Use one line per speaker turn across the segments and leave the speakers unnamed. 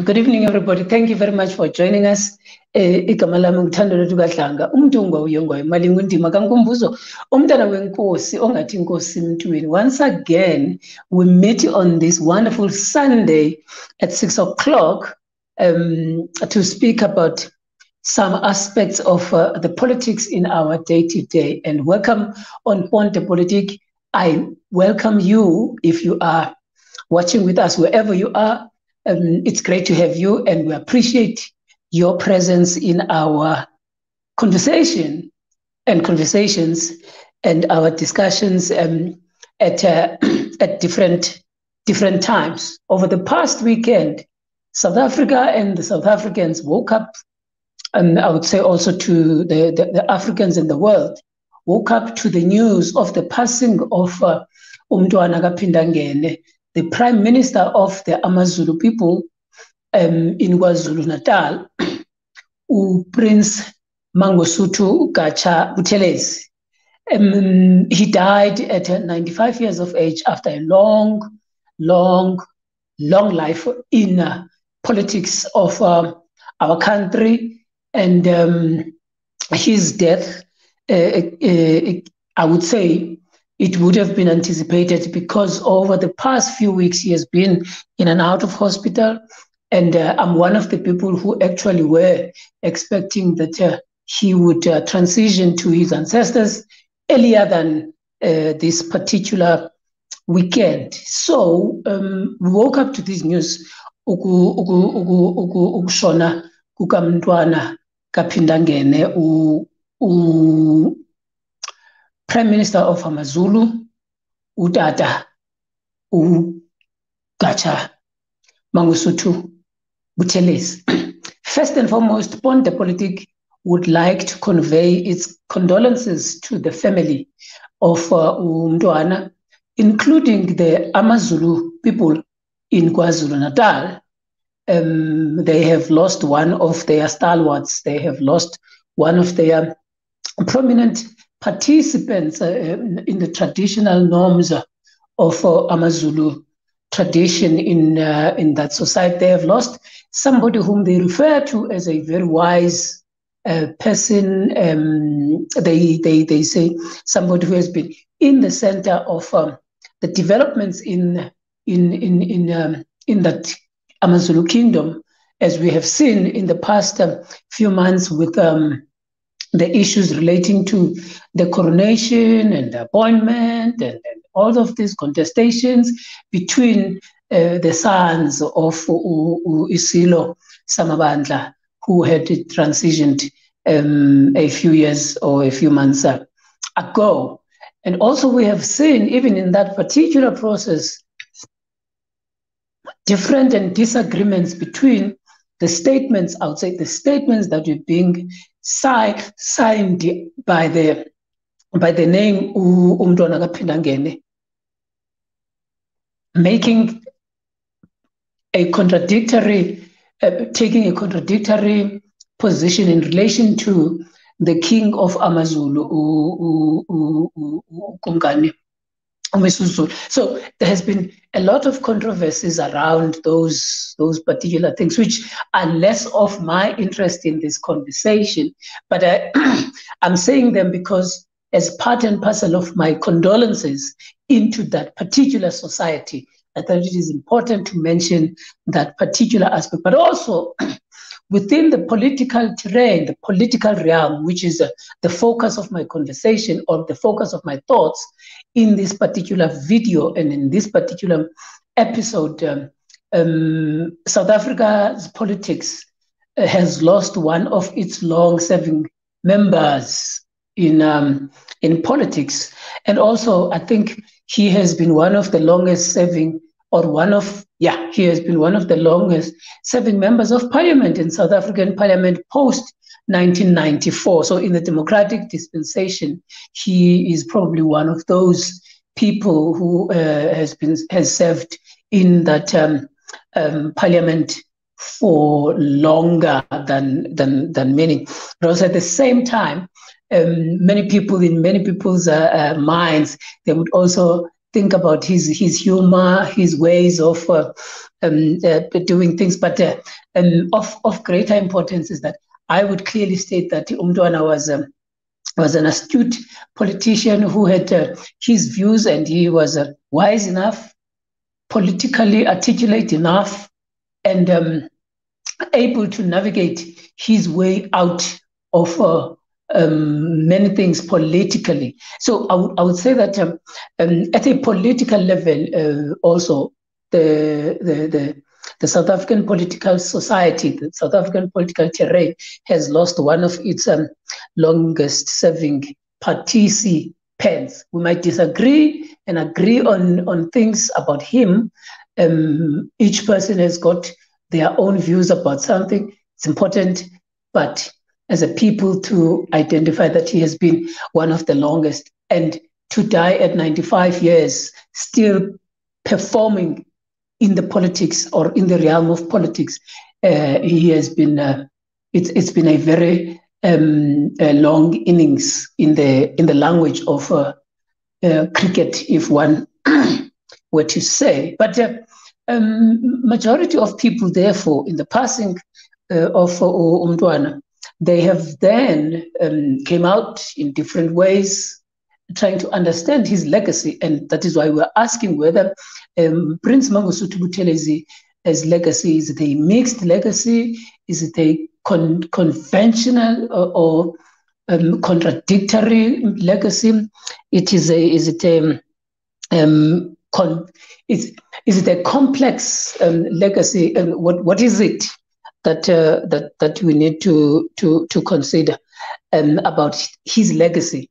Good evening, everybody. Thank you very much for joining us. Igama lami ngithando lethu kaDlanga. Umuntu ongawuyongoyo imali ngundima kaNkumbuzo. Umntana wenkosi ongathi inkosi emntwini. Once again, we meet on this wonderful Sunday at 6 o'clock to speak about some aspects of the politics in our day-to-day. And welcome on Ponte Politik. I welcome you if you are watching with us wherever you are. It's great to have you, and we appreciate your presence in our conversation and conversations and our discussions at different times. Over the past weekend, South Africa and the South Africans woke up, and I would say also to the Africans in the world, woke up to the news of the passing of uMntwana kaPhindangene, the Prime Minister of the Amazulu people in KwaZulu-Natal, Prince Mangosuthu Buthelezi. He died at 95 years of age after a long life in politics of our country. And his death, I would say, it would have been anticipated because over the past few weeks, he has been in and out of hospital. And I'm one of the people who actually were expecting that he would transition to his ancestors earlier than this particular weekend. So we woke up to this news, ukushona kukaMntwana kaPhindangene, Prime Minister of Amazulu, Utata, Mangosuth Buthelezi. First and foremost, Ponte Politik would like to convey its condolences to the family of uMntwana, including the Amazulu people in KwaZulu-Natal. They have lost one of their stalwarts. They have lost one of their prominent participants in the traditional norms of Amazulu tradition in that society. They have lost somebody whom they refer to as a very wise person. They say somebody who has been in the center of the developments in that Amazulu kingdom, as we have seen in the past few months with the issues relating to the coronation and the appointment and all of these contestations between the sons of Isilo Samabandla, who had transitioned a few years or a few months ago. And also we have seen, even in that particular process, different and disagreements between the statements, I would say the statements that were being signed by the name uMntwana kaPhindangene, making a contradictory, taking a contradictory position in relation to the king of Amazulu, So there has been a lot of controversies around those particular things, which are less of my interest in this conversation. But I'm saying them because as part and parcel of my condolences into that particular society, I thought it is important to mention that particular aspect, but also within the political terrain, the political realm, which is the focus of my conversation or the focus of my thoughts in this particular video and in this particular episode. South Africa's politics has lost one of its long-serving members in politics. And also, I think he has been one of the longest-serving, he has been one of the longest-serving members of parliament in South African parliament post-1994. So in the democratic dispensation, he is probably one of those people who has served in that parliament for longer than many. But also at the same time, many people in many people's minds, they would also think about his humor, his ways of doing things. But of greater importance is that I would clearly state that uMntwana was an astute politician who had his views, and he was wise enough, politically articulate enough, and able to navigate his way out of many things politically. So I would say that at a political level, also the South African political society, the South African political terrain has lost one of its longest serving participants. We might disagree and agree on things about him. Each person has got their own views about something. It's important, but as a people to identify that he has been one of the longest, and to die at 95 years, still performing in the politics or in the realm of politics, he has been, it's been a very long innings in the language of cricket, if one were to say. But majority of people, therefore, in the passing of uMntwana, they have then came out in different ways, trying to understand his legacy. And that is why we're asking whether Prince Mangosuthu Buthelezi's legacy, is it a mixed legacy? Is it a conventional or contradictory legacy? Is it a complex legacy? And what is it that we need to consider about his legacy?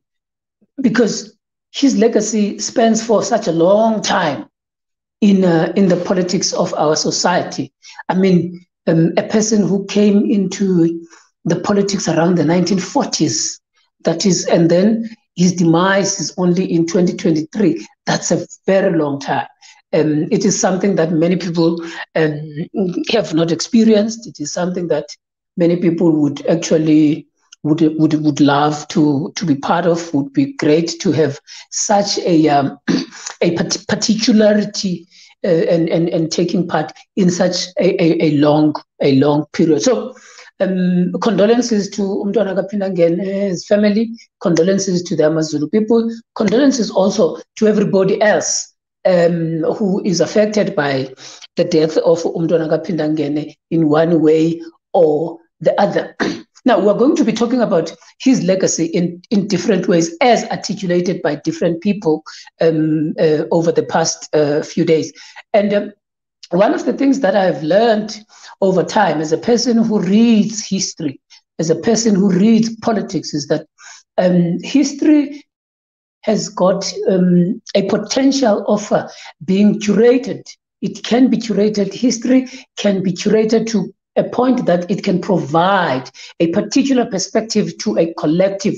Because his legacy spans for such a long time in the politics of our society. I mean, a person who came into the politics around the 1940s, that is, and then his demise is only in 2023. That's a very long time. It is something that many people have not experienced. It is something that many people would actually would love to be part of. Would be great to have such a particularity and taking part in such a long period. So condolences to uMntwana kaPhindangene, his family, condolences to the AmaZulu people, condolences also to everybody else who is affected by the death of uMntwana kaPhindangene in one way or the other. Now, we're going to be talking about his legacy in different ways, as articulated by different people over the past few days. And one of the things that I've learned over time as a person who reads history, as a person who reads politics, is that history has got a potential of being curated. It can be curated. History can be curated to a point that it can provide a particular perspective to a collective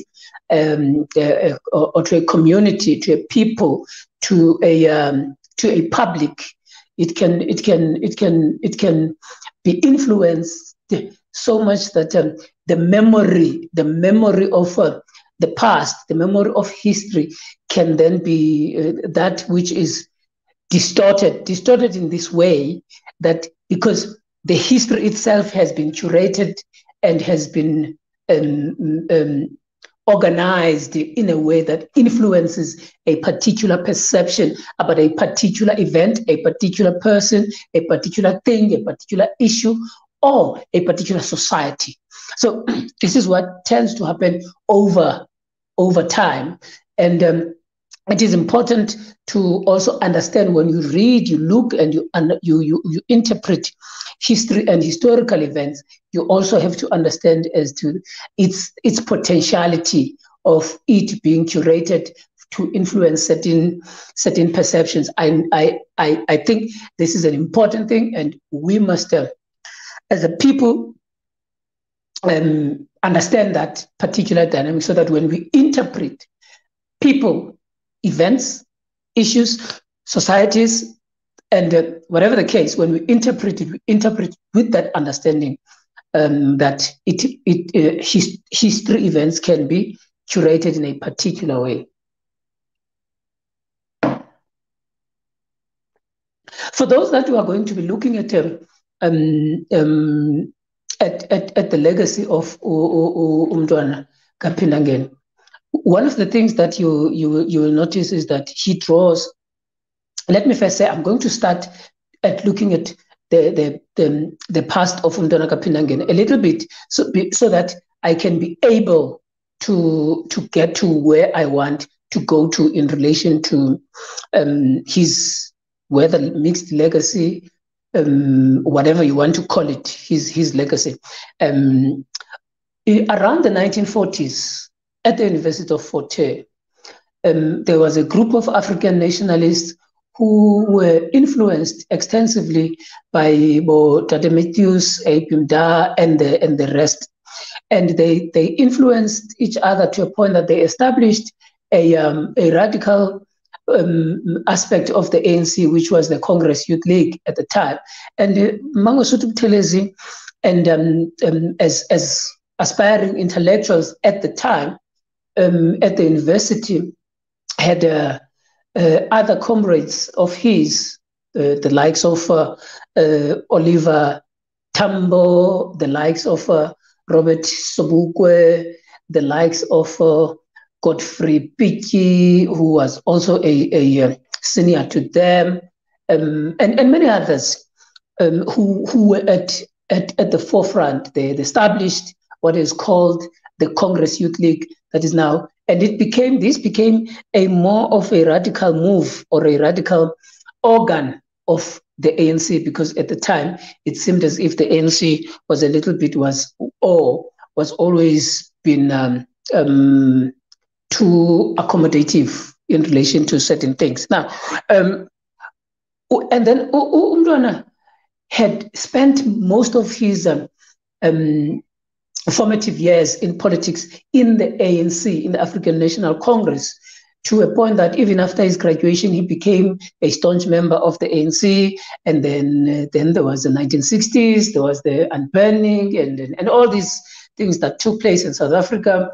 or to a community, to a people, to a public. It can be influenced so much that the memory of the past, the memory of history, can then be that which is distorted in this way, that because the history itself has been curated and has been organized in a way that influences a particular perception about a particular event, a particular person, a particular thing, a particular issue, or a particular society. So this is what tends to happen over time. And it is important to also understand, when you read, you look, and you interpret history and historical events, you also have to understand as to its potentiality of it being curated to influence certain perceptions. I think this is an important thing, and we must, as a people, understand that particular dynamic, so that when we interpret people, events, issues, societies, and whatever the case, when we interpret it, we interpret with that understanding that history events can be curated in a particular way. For those that are going to be looking at the legacy of uMntwana kaPhindangene, one of the things that you will notice is that he draws. Let me first say, I'm going to start at looking at the past of uMntwana kaPhindangene a little bit, so that I can be able to get to where I want to go to in relation to his, whether mixed legacy, whatever you want to call it, his legacy. Around the 1940s, at the University of Fort Hare, there was a group of African nationalists who were influenced extensively by Tade Matthews, Apimda, and the rest. And they influenced each other to a point that they established a radical aspect of the ANC, which was the Congress Youth League at the time. And Mangosuth Buthelezi, and as aspiring intellectuals at the time, at the university, had other comrades of his, the likes of Oliver Tambo, the likes of Robert Sobukwe, the likes of Godfrey Pichi, who was also a senior to them, and many others who were at the forefront. They established what is called the Congress Youth League, that is now, and this became a more of a radical move or a radical organ of the ANC, because at the time it seemed as if the ANC was a little bit was always been too accommodative in relation to certain things. Now, and then uMntwana had spent most of his formative years in politics in the ANC, in the African National Congress, to a point that even after his graduation, he became a staunch member of the ANC. And then there was the 1960s, there was the unburning, and all these things that took place in South Africa.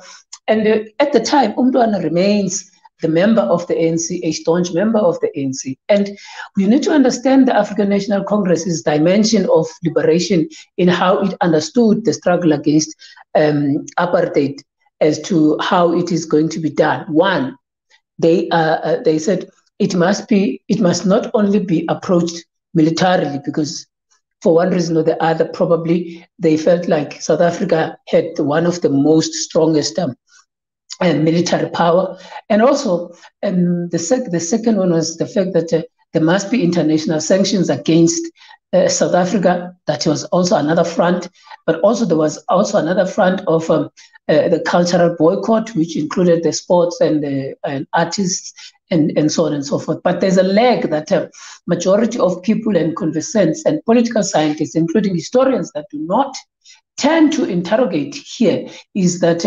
And at the time, uMntwana remains the member of the ANC, a staunch member of the ANC. And we need to understand the African National Congress's dimension of liberation in how it understood the struggle against apartheid as to how it is going to be done. One, they said it must not only be approached militarily, because for one reason or the other, probably they felt like South Africa had one of the most strongest military power. And also, the second one was the fact that there must be international sanctions against South Africa. That was also another front. But also there was also another front of the cultural boycott, which included the sports and artists and so on and so forth. But there's a lag that majority of people and conversants and political scientists, including historians, that do not tend to interrogate here, is that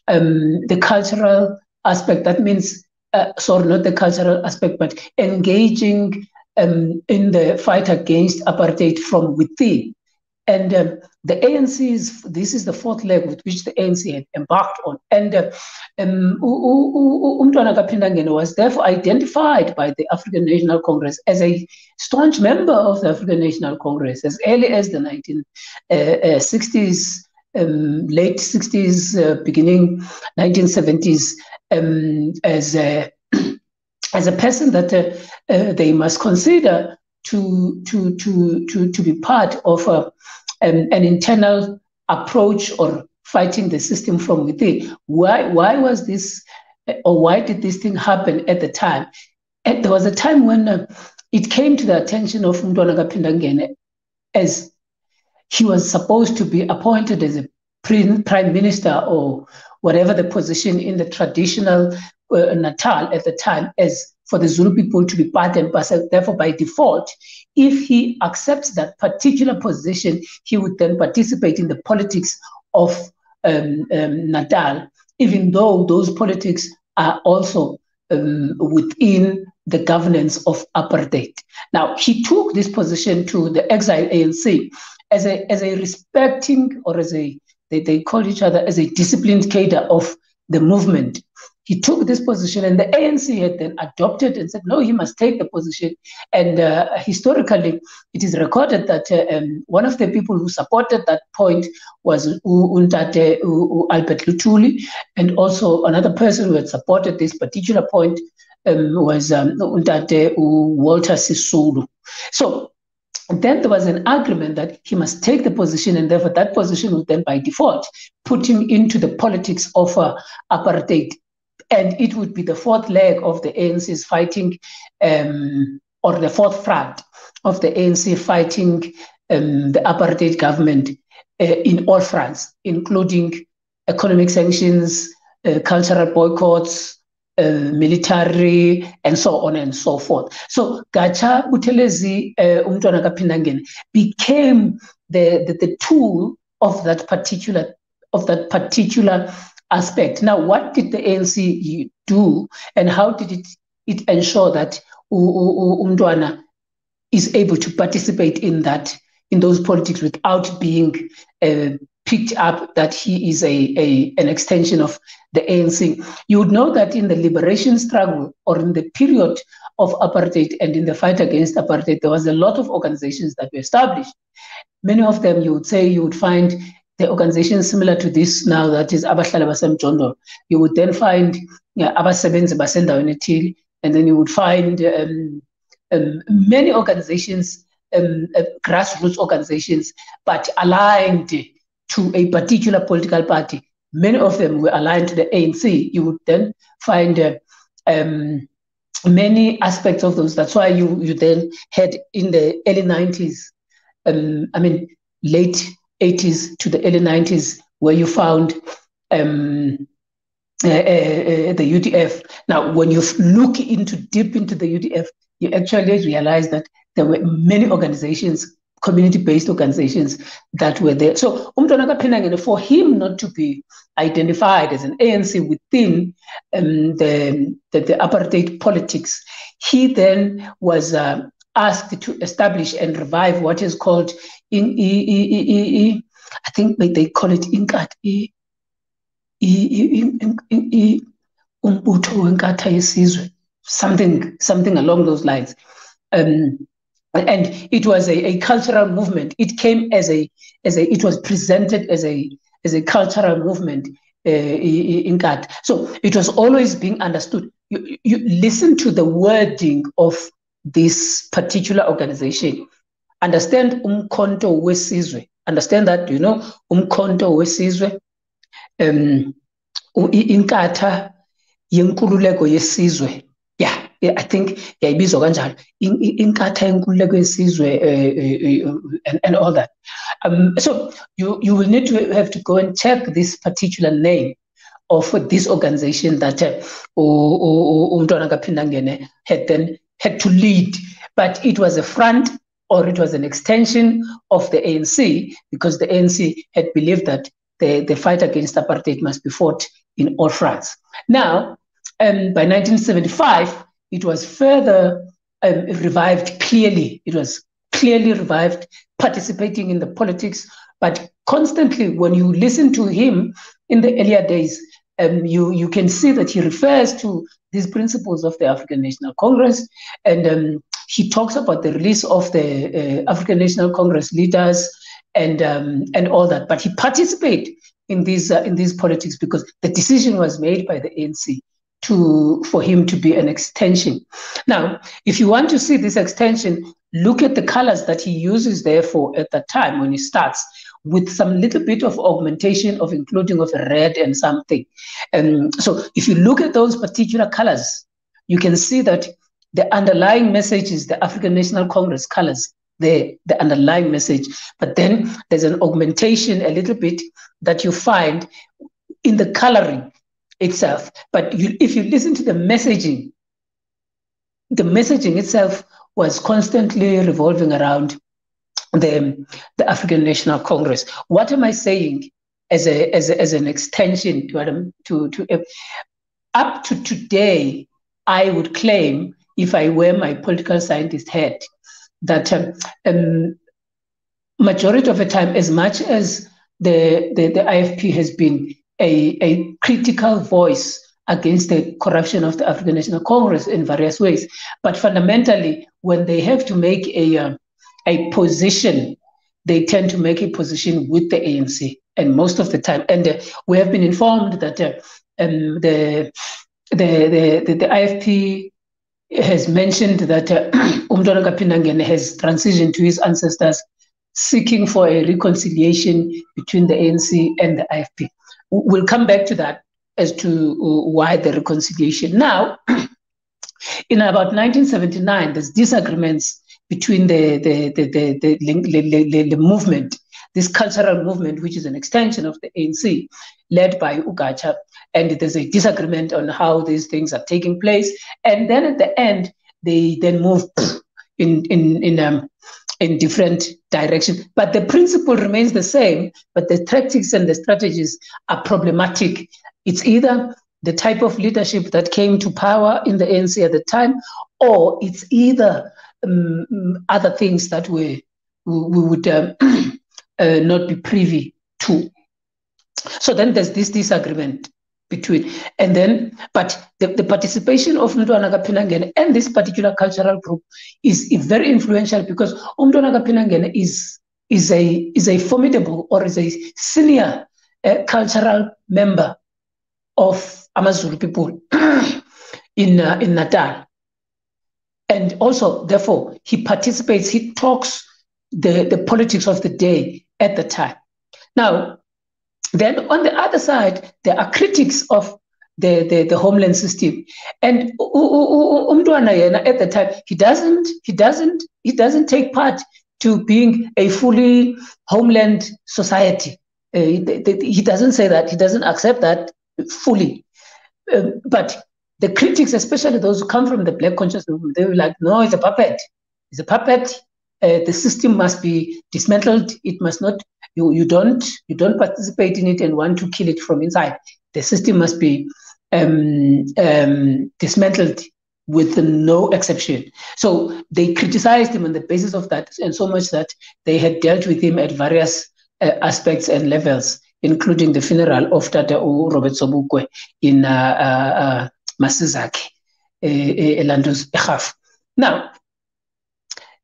the cultural aspect, that means, sorry, not the cultural aspect, but engaging in the fight against apartheid from within. And the ANC's, this is the fourth leg with which the ANC had embarked on. And uMntwana kaPhindangene was therefore identified by the African National Congress as a staunch member of the African National Congress as early as the 1960s, late 60s, beginning 1970s, as a person that they must consider to be part of an internal approach or fighting the system from within. Why was this, or why did this thing happen at the time? And there was a time when it came to the attention of uMntwana kaPhindangene, as he was supposed to be appointed as a prime minister or whatever the position in the traditional Natal at the time, as for the Zulu people to be part and parcel. Therefore, by default, if he accepts that particular position, he would then participate in the politics of Natal, even though those politics are also within the governance of apartheid. Now, he took this position to the exile ANC as a respecting, or as they call each other as a disciplined cadre of the movement. he took this position, and the ANC had then adopted and said, no, he must take the position. And historically, it is recorded that one of the people who supported that point was Albert Luthuli, and also another person who had supported this particular point was Walter Sisulu. So then there was an agreement that he must take the position, and therefore that position would then by default put him into the politics of apartheid. And it would be the fourth leg of the ANC's fighting, or the fourth front of the ANC fighting the apartheid government in all fronts, including economic sanctions, cultural boycotts, military, and so on and so forth. So Gacha Buthelezi, uMntwana kaPhindangene, became the tool of that particular aspect. Now, what did the ANC do, and how did it ensure that uMntwana is able to participate in those politics without being picked up that he is an extension of the ANC? You would know that in the liberation struggle, or in the period of apartheid and in the fight against apartheid, there was a lot of organizations that were established. Many of them, you would find the organizations similar to this now, that is Abahlali baseMjondolo. You would then find Abasebenzi basendaweni ethile, and then you would find many organizations, grassroots organizations, but aligned to a particular political party. Many of them were aligned to the ANC. You would then find many aspects of those. That's why you then had in the early 90s, late 80s to the early 90s, where you found the UDF. Now, when you look deep into the UDF, you actually realize that there were many organizations, community-based organizations, that were there. So uMntwana kaPhindangene, for him not to be identified as an ANC within the apartheid politics, he then was asked to establish and revive what is called, I think they call it Inkatha, Inkatha, something along those lines. And it was a cultural movement. It came it was presented as a cultural movement, Inkatha. So it was always being understood. You listen to the wording of this particular organization. Understand umkhonto wesizwe. Understand that, umkhonto wesizwe. Inkatha yenkululeko yesizwe. Yeah, I think yayibizwa kanjalo. Inkatha yenkululeko yesizwe, and all that. So you will need to have to go and check this particular name of this organization that uMntwana kaPhindangene had to lead, but it was a front, or it was an extension of the ANC, because the ANC had believed that the fight against apartheid must be fought in all fronts. Now, by 1975, it was further revived clearly. It was clearly revived, participating in the politics, but constantly, when you listen to him in the earlier days, you can see that he refers to these principles of the African National Congress, and he talks about the release of the African National Congress leaders and all that. But he participated in these politics because the decision was made by the ANC for him to be an extension. Now, if you want to see this extension, look at the colors that he uses therefore at that time when he starts, with some little bit of augmentation of including of red and something. So if you look at those particular colors, you can see that the underlying message is the African National Congress colors, the underlying message. But then there's an augmentation a little bit that you find in the coloring itself. But if you listen to the messaging itself was constantly revolving around the African National Congress. What am I saying as an extension to up to today? I would claim, if I were my political scientist head, that majority of the time, as much as the IFP has been a critical voice against the corruption of the African National Congress in various ways. But fundamentally, when they have to make a position, they tend to make a position with the ANC, and most of the time. And we have been informed that the IFP has mentioned that uMntwana kaPhindangene has transitioned to his ancestors, seeking for a reconciliation between the ANC and the IFP. We'll come back to that as to why the reconciliation. Now, in about 1979, there's disagreements between the movement, this cultural movement, which is an extension of the ANC, led by uGatsha, and there's a disagreement on how these things are taking place. And then at the end, they then move in different directions. But the principle remains the same, but the tactics and the strategies are problematic. It's either the type of leadership that came to power in the ANC at the time, or it's either other things that we would not be privy to. So then there's this disagreement between, and then, but the participation of uMntwana kaPhindangene and this particular cultural group is very influential, because uMntwana kaPhindangene is a formidable, or is a senior cultural member of AmaZulu people in Natal. And also, therefore, he participates, he talks the politics of the day at the time. Now, then on the other side, there are critics of the homeland system. And uMntwana yena at the time, he doesn't take part to being a fully homeland society. He doesn't say that, he doesn't accept that fully. But the critics, especially those who come from the Black conscious movement, they were like, no, it's a puppet. It's a puppet. The system must be dismantled. It must not. You don't participate in it and want to kill it from inside. The system must be dismantled with no exception. So they criticized him on the basis of that, and so much that they had dealt with him at various aspects and levels, including the funeral of Tata Robert Sobukwe in Masizaki, Elando's Ekhaf. Now,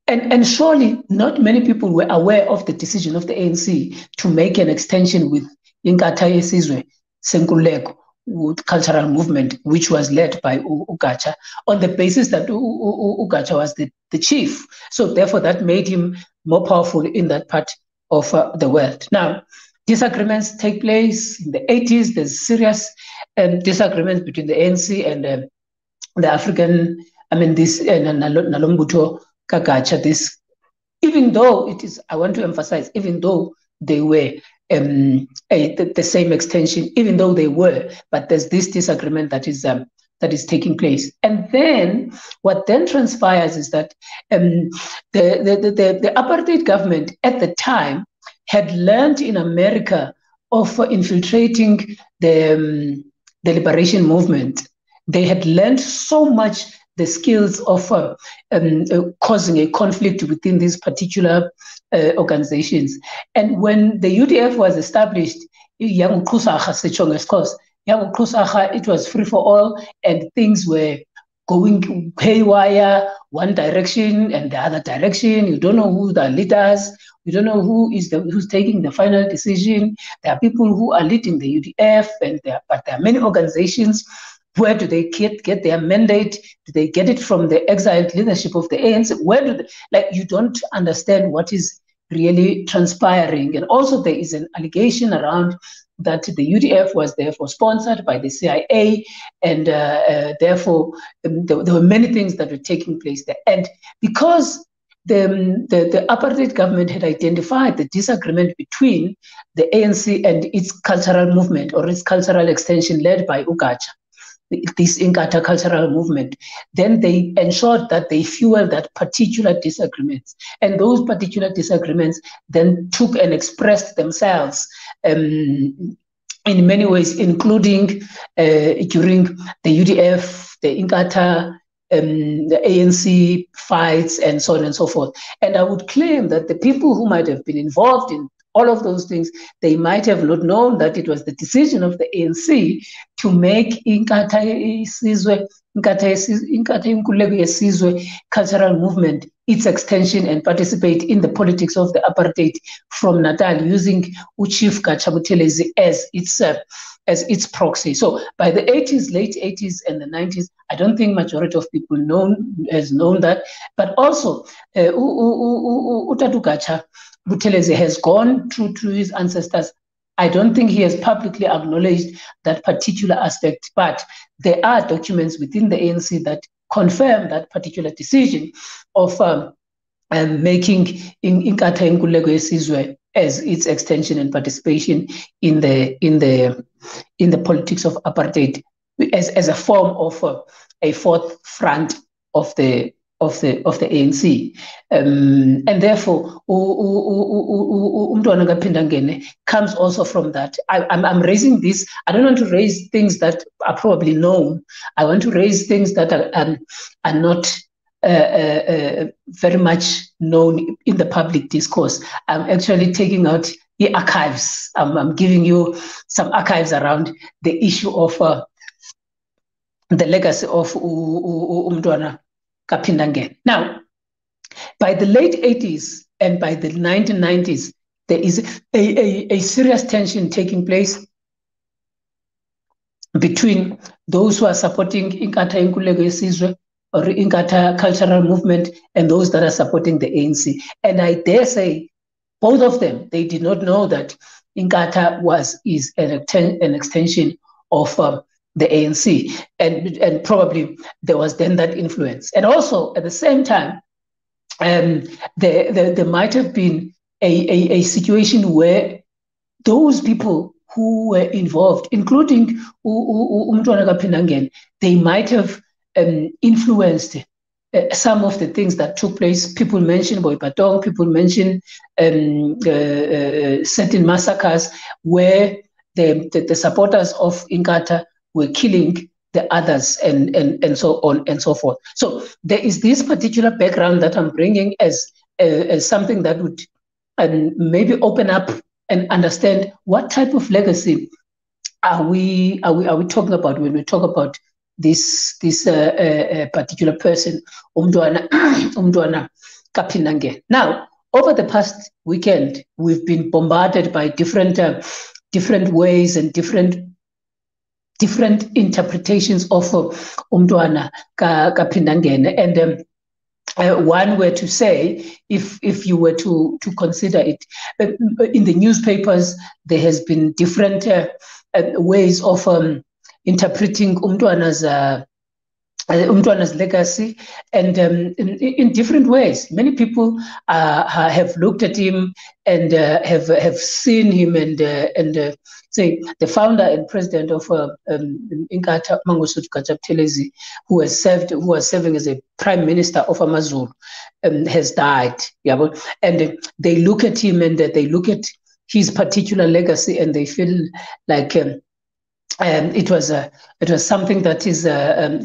and surely not many people were aware of the decision of the ANC to make an extension with Inkatha Yesizwe Senkuleko, with cultural movement, which was led by uGatsha, on the basis that uGatsha was the chief. So therefore, that made him more powerful in that part of the world. Now, disagreements take place in the 80s. There's serious disagreements between the ANC and the African, this Nalombutho kaGatsha, this, even though it is, I want to emphasize, even though they were the same extension, even though they were, but there's this disagreement that is taking place. And then what then transpires is that the apartheid government at the time had learned in America of infiltrating the liberation movement. They had learned so much the skills of causing a conflict within these particular organizations. And when the UDF was established, it was free for all, and things were going haywire, one direction and the other direction. You don't know who the leaders, you don't know who's taking the final decision. There are people who are leading the UDF, but there are many organizations. Where do they get their mandate? Do they get it from the exiled leadership of the ANC? Where do they, you don't understand what is really transpiring. And also there is an allegation around that the UDF was therefore sponsored by the CIA, and therefore there were many things that were taking place there. And because the apartheid government had identified the disagreement between the ANC and its cultural movement, or its cultural extension led by uGatsha, this Inkatha cultural movement, then they ensured that they fueled that particular disagreements. And those particular disagreements then took and expressed themselves in many ways, including during the UDF, the Inkatha, the ANC fights, and so on and so forth. And I would claim that the people who might have been involved in all of those things, they might have not known that it was the decision of the ANC to make Inkatha Inkululeko Yesizwe cultural movement its extension and participate in the politics of the apartheid from Natal, using Chief Gatsha Buthelezi as its proxy. So by the 80s, late 80s and the 90s, I don't think majority of people has known that. But also, Utatu Gatsha Buthelezi has gone through to his ancestors. I don't think he has publicly acknowledged that particular aspect, but there are documents within the ANC that confirm that particular decision of making Inkatha Inkululeko Yesizwe as its extension and participation in the politics of apartheid as a form of a fourth front of the ANC, and therefore uMntwana kaPhindangene comes also from that. I'm raising this. I don't want to raise things that are probably known. I want to raise things that are not very much known in the public discourse. I'm actually taking out the archives. I'm giving you some archives around the issue of the legacy of uMntwana kaPhindangene. Now, by the late 80s and by the 1990s, there is a serious tension taking place between those who are supporting Inkatha Inkululeko Yesizwe or Inkatha cultural movement and those that are supporting the ANC. And I dare say, both of them, they did not know that Inkatha is an extension of the ANC, and probably there was then that influence. And also at the same time, there might have been a situation where those people who were involved, including uMntwana kaPhindangene, they might have influenced some of the things that took place. People mention Boipatong, people mention certain massacres where the supporters of Inkatha were killing the others and so on and so forth. So there is this particular background that I'm bringing as something that would maybe open up and understand what type of legacy are we talking about when we talk about this particular person, uMntwana kaPhindangene. Now, over the past weekend, we've been bombarded by different ways and different interpretations of uMntwana kaPhindangene. And one were to say, if you were to consider it, in the newspapers, there has been different ways of interpreting uMntwana's legacy, and in different ways. Many people have looked at him and have seen him and say the founder and president of Inkatha, Mangosuth Buthelezi, who was serving as a prime minister of AmaZulu, has died. Yeah, and they look at him and they look at his particular legacy and they feel like it was something that is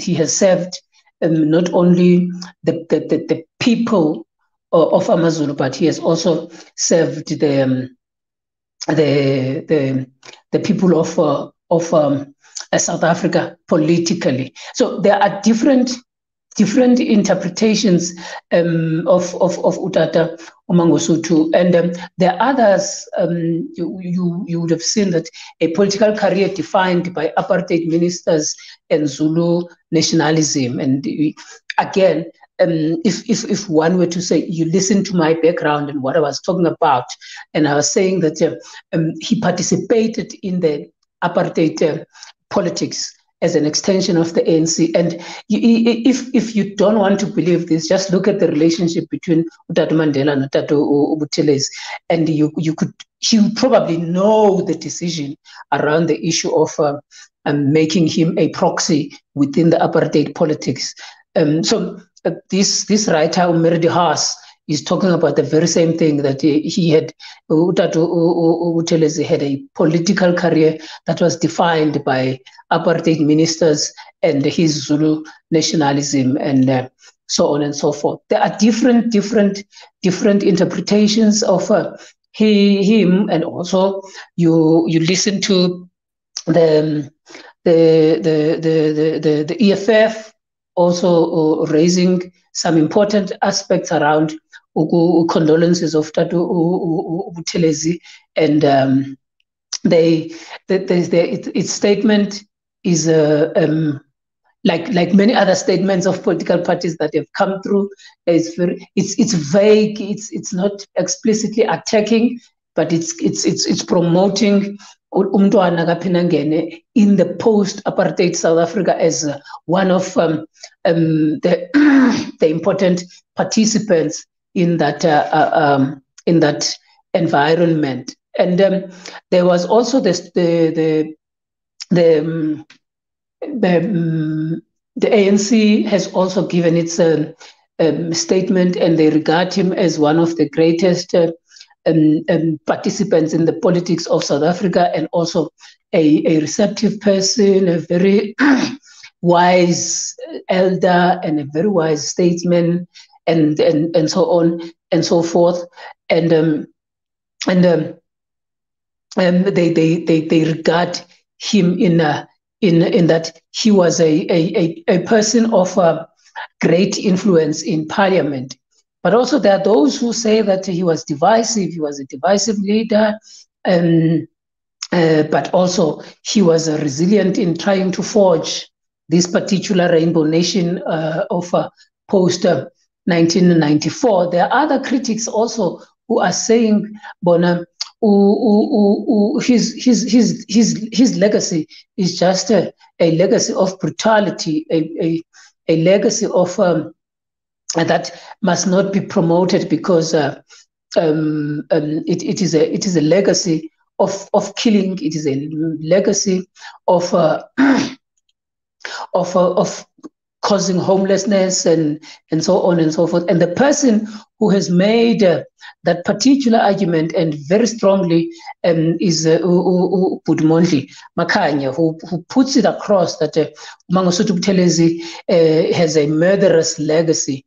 he has served not only the people of AmaZulu, but he has also served the people of South Africa politically. So there are different interpretations of Utata Mangosuthu, and there are others. You would have seen that a political career defined by apartheid ministers and Zulu nationalism. And again, if one were to say, you listen to my background and what I was talking about, and I was saying that he participated in the apartheid politics as an extension of the ANC. And if you don't want to believe this, just look at the relationship between Utata Mandela and Utata Buthelezi, and you probably know the decision around the issue of making him a proxy within the apartheid politics. So this writer, murderous, is talking about the very same thing, that he had, Utata Buthelezi had a political career that was defined by apartheid ministers and his Zulu nationalism and so on and so forth. There are different interpretations of him, and also you listen to the EFF also raising some important aspects around condolences of Tatu Buthelezi, and its statement is like many other statements of political parties that have come through. It's vague. It's not explicitly attacking, but it's promoting uMntwana kaPhindangene in the post-apartheid South Africa as one of the important participants in that environment. And there was also the ANC has also given its statement, and they regard him as one of the greatest participants in the politics of South Africa, and also a receptive person, a very wise elder, and a very wise statesman, and so on and so forth. And they regard him in that he was a person of great influence in parliament. But also there are those who say that he was divisive, he was a divisive leader, but also he was resilient in trying to forge this particular rainbow nation of post-1994. There are other critics also who are saying, Bona, his legacy is just a legacy of brutality, a legacy of that must not be promoted, because it is a legacy of killing. It is a legacy of causing homelessness and so on and so forth. And the person who has made that particular argument, and very strongly, is uMntwana Makhanya, who puts it across that Mangosuth Buthelezi has a murderous legacy.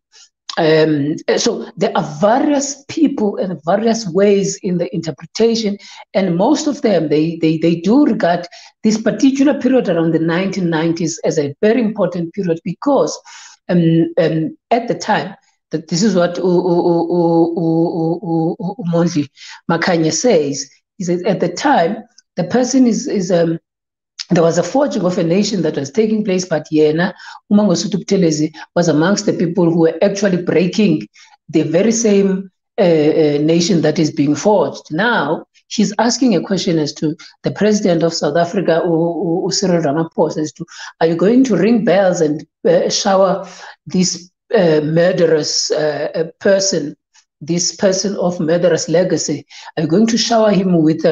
So there are various people and various ways in the interpretation, and most of them they do regard this particular period around the 1990s as a very important period, because at the time, that this is what uMntwana Makhanya says, he says at the time the person is there was a forging of a nation that was taking place, but Yena, uMangosuthu Buthelezi, was amongst the people who were actually breaking the very same nation that is being forged. Now, he's asking a question as to the president of South Africa, Cyril Ramaphosa, as to, are you going to ring bells and shower this murderous person, this person of murderous legacy? Are you going to shower him with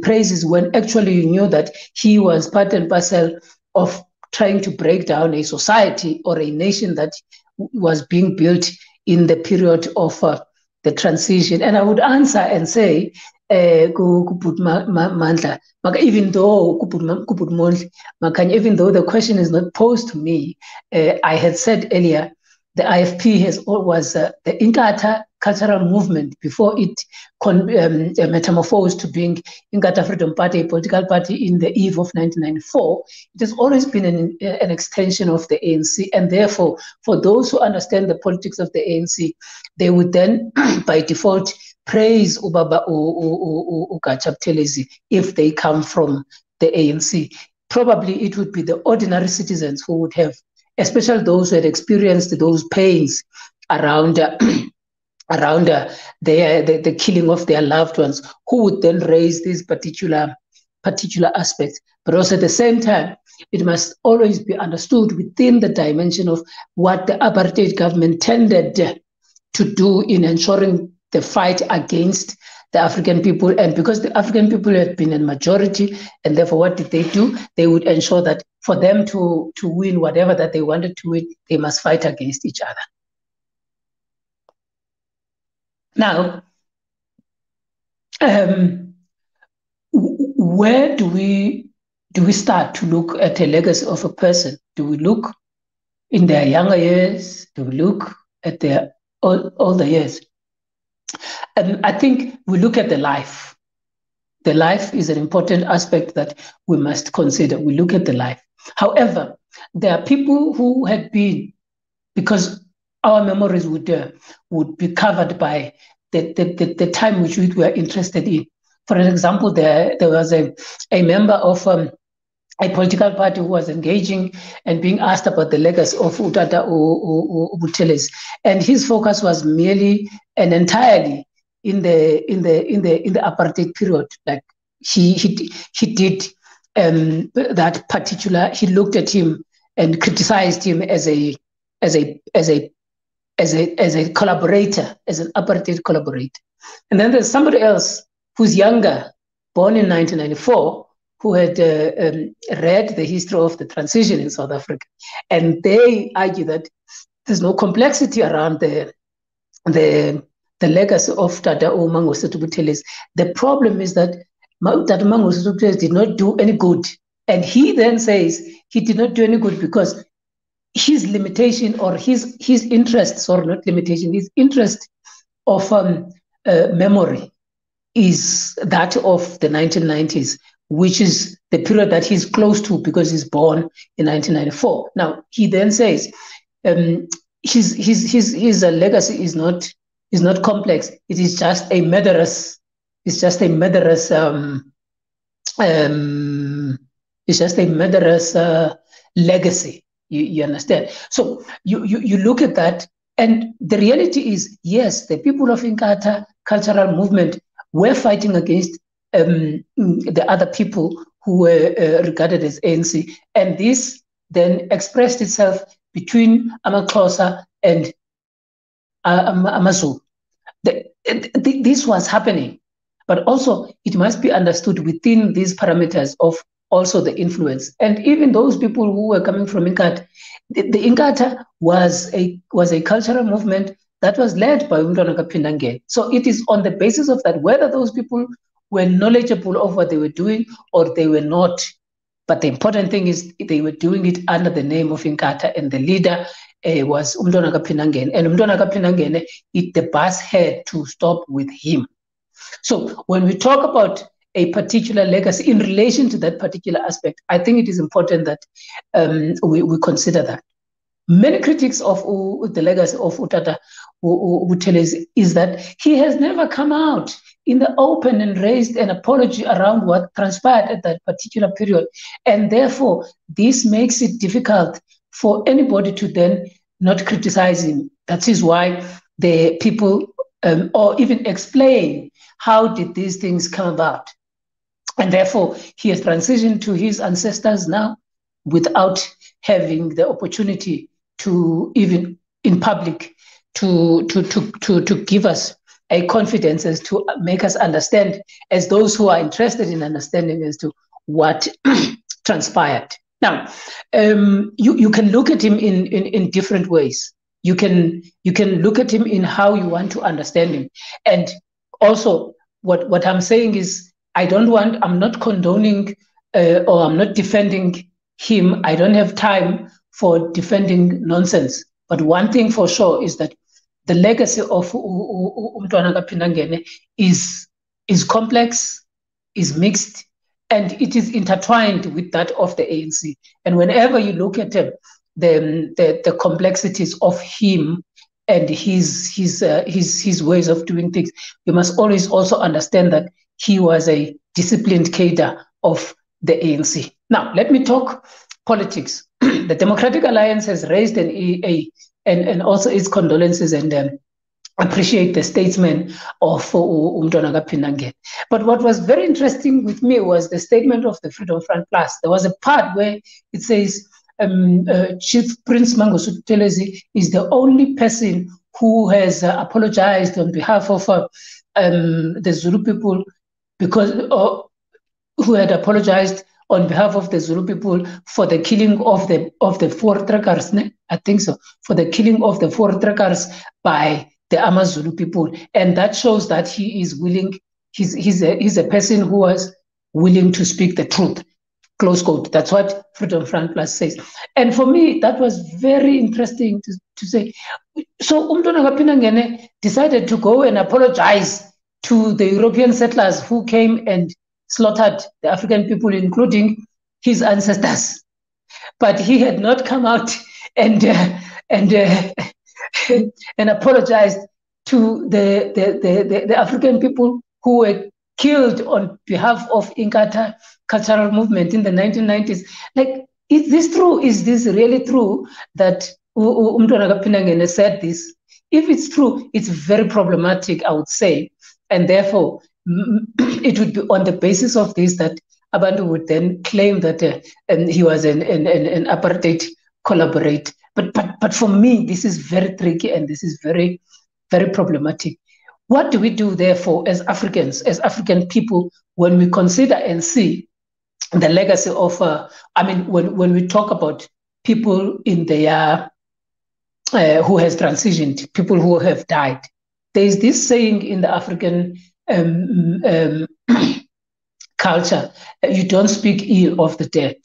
praises, when actually you knew that he was part and parcel of trying to break down a society or a nation that was being built in the period of the transition? And I would answer and say, even though even though the question is not posed to me, I had said earlier, the IFP was the Inkatha cultural movement before it metamorphosed to being Inkatha Freedom Party, a political party in the eve of 1994. It has always been an extension of the ANC, and therefore, for those who understand the politics of the ANC, they would then, by default, praise Ubaba Buthelezi if they come from the ANC. Probably it would be the ordinary citizens who would have, especially those who had experienced those pains around the killing of their loved ones, who would then raise these particular aspects. But also at the same time, it must always be understood within the dimension of what the apartheid government tended to do in ensuring the fight against the African people. And because the African people had been in majority, and therefore what did they do? They would ensure that for them to win whatever that they wanted to win, they must fight against each other. Now, where do we start to look at a legacy of a person? Do we look in their younger years? Do we look at their older years? I think we look at the life. The life is an important aspect that we must consider. We look at the life. However, there are people who had been, because our memories would be covered by the time which we were interested in. For example, there was a member of a political party who was engaging and being asked about the legacy of uThata Buthelezi, and his focus was merely and entirely in the apartheid period. Like he did that particular. He looked at him and criticized him as a collaborator, as an apartheid collaborator. And then there's somebody else who's younger, born in 1994, who had read the history of the transition in South Africa. And they argue that there's no complexity around the legacy of Tata Mangosuth Buthelezi. The problem is that Tata Mangosuth Buthelezi did not do any good. And he then says he did not do any good because his limitation or his interests, or not limitation, his interest of memory is that of the 1990s, which is the period that he's close to because he's born in 1994. Now, he then says his legacy is not complex. It is just a murderous. It's just a murderous. It's just a murderous legacy. You understand? So you look at that, and the reality is, yes, the people of Inkatha cultural movement were fighting against the other people who were regarded as ANC, and this then expressed itself between AmaXhosa and AmaZulu. This was happening, but also it must be understood within these parameters of also the influence. And even those people who were coming from Inkatha, the Inkatha was a cultural movement that was led by uMntwana kaPhindangene. So it is on the basis of that, whether those people were knowledgeable of what they were doing or they were not. But the important thing is they were doing it under the name of Inkatha, and the leader was uMntwana kaPhindangene. And uMntwana kaPhindangene, the bus had to stop with him. So when we talk about a particular legacy in relation to that particular aspect, I think it is important that we consider that. Many critics of the legacy of uThata Buthelezi is that he has never come out in the open and raised an apology around what transpired at that particular period. And therefore, this makes it difficult for anybody to then not criticize him. That is why the people, or even explain how did these things come about. And therefore, he has transitioned to his ancestors now without having the opportunity to, even in public, to give us a confidence as to make us understand, as those who are interested in understanding as to what transpired. Now, you can look at him in different ways. You can look at him in how you want to understand him. And also, what I'm saying is, I'm not condoning or I'm not defending him. I don't have time for defending nonsense. But one thing for sure is that the legacy of uMntwana kaPhindangene is complex, is mixed, and it is intertwined with that of the ANC. And whenever you look at the complexities of him and his ways of doing things, you must always also understand that he was a disciplined cadre of the ANC. Now, let me talk politics. The Democratic Alliance has raised and also its condolences and appreciate the statement of uMntwana kaPhindangene. But what was very interesting with me was the statement of the Freedom Front Plus. There was a part where it says Chief Prince Mangosuthu Buthelezi is the only person who has apologized on behalf of the Zulu people, because who had apologized on behalf of the Zulu people for the killing of the 4 trekkers, I think so, for the killing of the 4 trekkers by the AmaZulu people. And that shows that he is willing, he's a person who was willing to speak the truth, close quote. That's what Freedom Front Plus says. And for me, that was very interesting to say. So uMntwana kaPhindangene decided to go and apologize to the European settlers who came and slaughtered the African people, including his ancestors. But he had not come out and and and apologized to the African people who were killed on behalf of Inkatha cultural movement in the 1990s. Like, is this true? Is this really true that uMntwana kaPhindangene said this? If it's true, it's very problematic, I would say. And therefore, it would be on the basis of this that Abantu would then claim that he was an apartheid collaborator. But for me, this is very tricky and this is very, very problematic. What do we do, therefore, as Africans, as African people, when we consider and see the legacy of, when we talk about people in their, who has transitioned, people who have died, there is this saying in the African culture, you don't speak ill of the dead.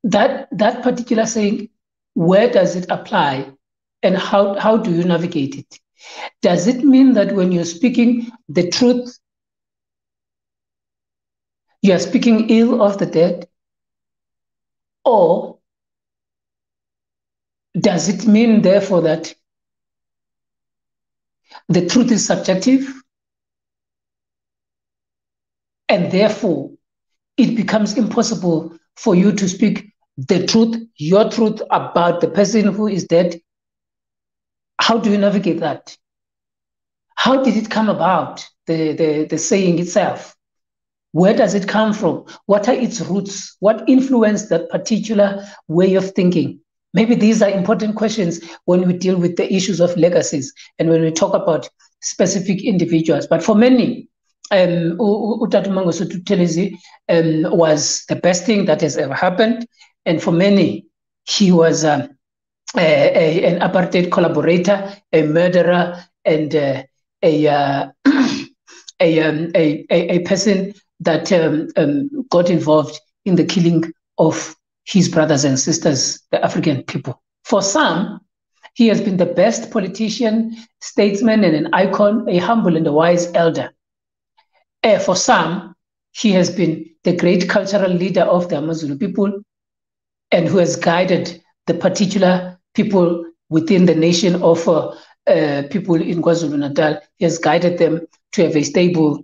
That particular saying, where does it apply and how do you navigate it? Does it mean that when you're speaking the truth, you are speaking ill of the dead? Or does it mean, therefore, that the truth is subjective and therefore it becomes impossible for you to speak the truth, your truth about the person who is dead? How do you navigate that? How did it come about, the saying itself? Where does it come from? What are its roots? What influenced that particular way of thinking? Maybe these are important questions when we deal with the issues of legacies and when we talk about specific individuals. But for many, uTata Mangosuth Buthelezi was the best thing that has ever happened. And for many, he was an apartheid collaborator, a murderer, and a person that got involved in the killing of his brothers and sisters, the African people. For some, he has been the best politician, statesman, and an icon, a humble and a wise elder. For some, he has been the great cultural leader of the Amazulu people and who has guided the particular people within the nation of people in KwaZulu-Natal. He has guided them to have a stable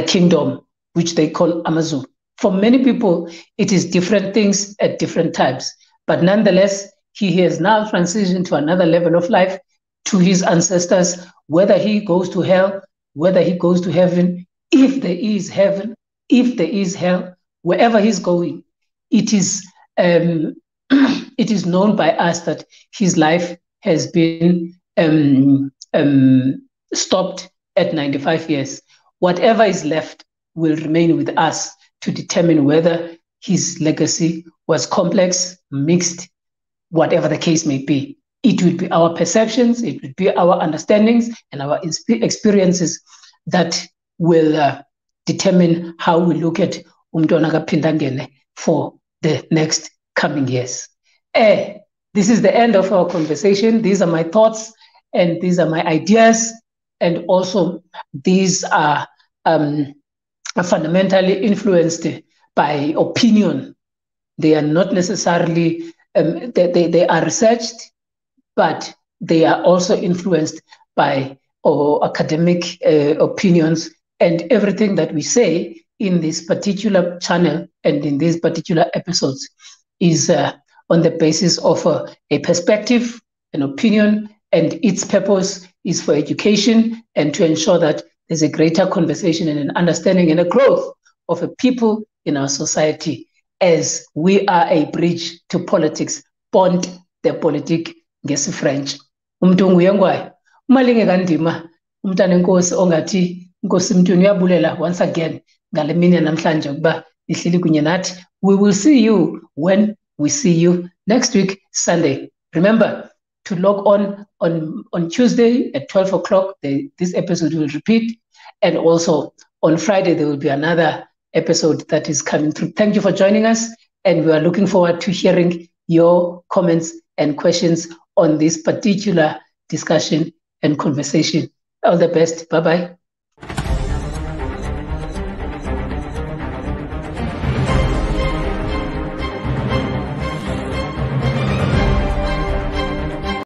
kingdom, which they call Amazulu. For many people, it is different things at different times. But nonetheless, he has now transitioned to another level of life, to his ancestors, whether he goes to hell, whether he goes to heaven, if there is heaven, if there is hell, wherever he's going, it is known by us that his life has been stopped at 95 years. Whatever is left will remain with us to determine whether his legacy was complex, mixed, whatever the case may be. It would be our perceptions, it would be our understandings and our experiences that will determine how we look at uMntwana kaPhindangene for the next coming years. This is the end of our conversation. These are my thoughts and these are my ideas. And also these are fundamentally influenced by opinion. They are not necessarily, they are researched, but they are also influenced by academic opinions, and everything that we say in this particular channel and in these particular episodes is on the basis of a perspective, an opinion, and its purpose is for education and to ensure that there's a greater conversation and an understanding and a growth of a people in our society, as we are a bridge to politics, pont the politique ngesi-French. Umuntu nguye ngwayo umalinge kandima umntana enkosi ongathi inkosi Mntwana uyabulela once again ngale mini namhlanje ukuba ihleli kunye nathi. We will see you when we see you next week, Sunday. Remember to log on Tuesday at 12 o'clock. This episode will repeat. And also on Friday, there will be another episode that is coming through. Thank you for joining us. And we are looking forward to hearing your comments and questions on this particular discussion and conversation. All the best. Bye-bye.